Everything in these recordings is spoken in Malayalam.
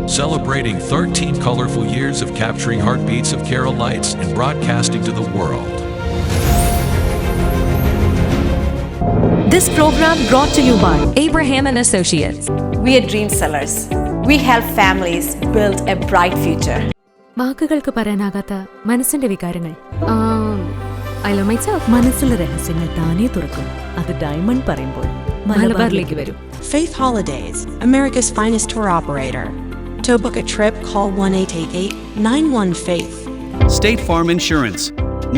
celebrating 13 colorful years of capturing heartbeats of Kerala lights and broadcasting to the world. This program brought to you by Abraham and Associates. We are dream sellers. We help families build a bright future. വാക്കുകൾക്ക് പറയാനാകാത്ത മനസ്സിന്റെ വികാരങ്ങൾ. I love myself. മനസ്സിലെ രഹസ്യങ്ങൾ താനേ തുറക്കും. അത് ഡയമണ്ട് പറയുമ്പോൾ മലബാറിലേക്ക് വരും. Faith Holidays, America's finest tour operator. To book a trip, call 1-888-91-FAITH. State Farm Insurance,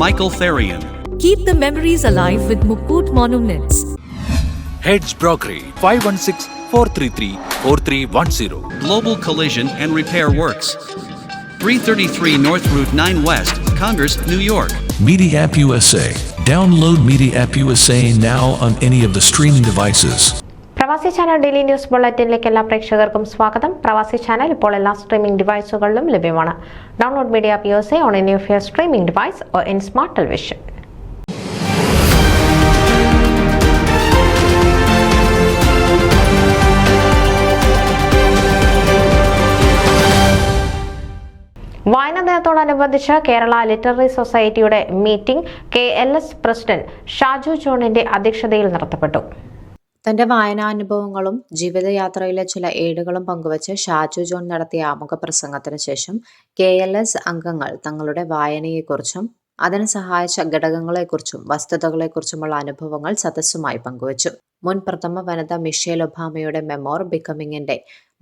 Michael Therian. Keep the memories alive with Mukut Monuments. Heads Brokery 516-433-4310. Global Collision and Repair Works, 333 North Route 9 West, Congress, New York. Media App USA. Download Media App USA now on any of the streaming devices. പ്രവാസി ചാനൽ ഡെയിലി ന്യൂസ് ബുള്ളറ്റിനിലേക്ക് എല്ലാ പ്രേക്ഷകർക്കും സ്വാഗതം. പ്രവാസി ചാനൽ ഇപ്പോൾ എല്ലാ സ്ട്രീമിംഗ് ഡിവൈസുകളിലും ലഭ്യമാണ്. Download media app USA on any of your streaming device or in smart television. വായനാ ദിനത്തോടനുബന്ധിച്ച് കേരള ലിറ്റററി സൊസൈറ്റിയുടെ മീറ്റിംഗ് KLS പ്രസിഡന്റ് ഷാജു ജോണിന്റെ അധ്യക്ഷതയിൽ നടത്തപ്പെട്ടു. തന്റെ വായനാനുഭവങ്ങളും ജീവിതയാത്രയിലെ ചില ഏടുകളും പങ്കുവച്ച് ഷാജു ജോൺ നടത്തിയ ആമുഖ പ്രസംഗത്തിന് ശേഷം KLS അംഗങ്ങൾ തങ്ങളുടെ വായനയെക്കുറിച്ചും അതിന് സഹായിച്ച ഘടകങ്ങളെക്കുറിച്ചും വസ്തുതകളെക്കുറിച്ചുമുള്ള അനുഭവങ്ങൾ സദസ്സുമായി പങ്കുവച്ചു. മുൻ പ്രഥമ വനിത മിഷേൽ ഒബാമയുടെ മെമോർ ബിക്കമിങ്ങിന്റെ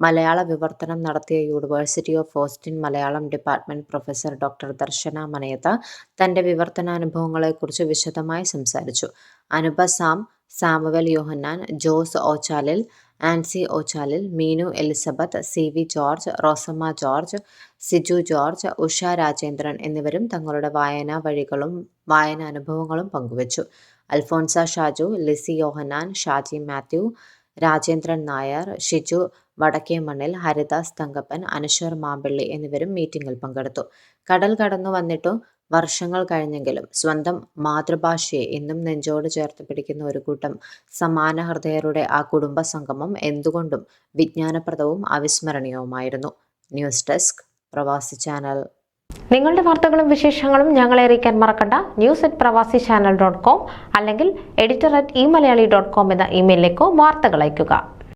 മലയാള വിവർത്തനം നടത്തിയ university of Austin Malayalam department professor doctor Darshana Manayath തന്റെ വിവർത്തനാനുഭവങ്ങളെക്കുറിച്ച് വിശദമായി സംസാരിച്ചു. Anupa Samuel Yohannan, Jose Ochalil, Ancy Ochalil, Meenu Elizabeth, CV George, Rosamma George, Siju George, Usha Rajendran എന്നിവരും തങ്ങളുടെ വായനാ വഴികളും വായനാനുഭവങ്ങളും പങ്കുവച്ചു. അൽഫോൻസ ഷാജു, ലിസി യോഹന്നാൻ, ഷാജി മാത്യു, രാജേന്ദ്രൻ നായർ, ഷിജു വടക്കേമണ്ണിൽ, ഹരിദാസ് തങ്കപ്പൻ, അനശ്വർ മാമ്പള്ളി എന്നിവരും മീറ്റിംഗിൽ പങ്കെടുത്തു. കടൽ കടന്നു വന്നിട്ടു വർഷങ്ങൾ കഴിഞ്ഞെങ്കിലും സ്വന്തം മാതൃഭാഷയെ ഇന്നും നെഞ്ചോട് ചേർത്ത് പിടിക്കുന്ന ഒരു കൂട്ടം സമാന ഹൃദയരുടെ ആ കുടുംബ സംഗമം എന്തുകൊണ്ടും വിജ്ഞാനപ്രദവും അവിസ്മരണീയവുമായിരുന്നു. ന്യൂസ് ഡെസ്ക്, പ്രവാസി ചാനൽ. നിങ്ങളുടെ വാർത്തകളും വിശേഷങ്ങളും ഞങ്ങളെ അറിയിക്കാൻ മറക്കണ്ട. news@pravasichannel.com അല്ലെങ്കിൽ editor@eMalayali.com എന്ന ഇമെയിലിലേക്കോ വാർത്തകൾ അയയ്ക്കുക.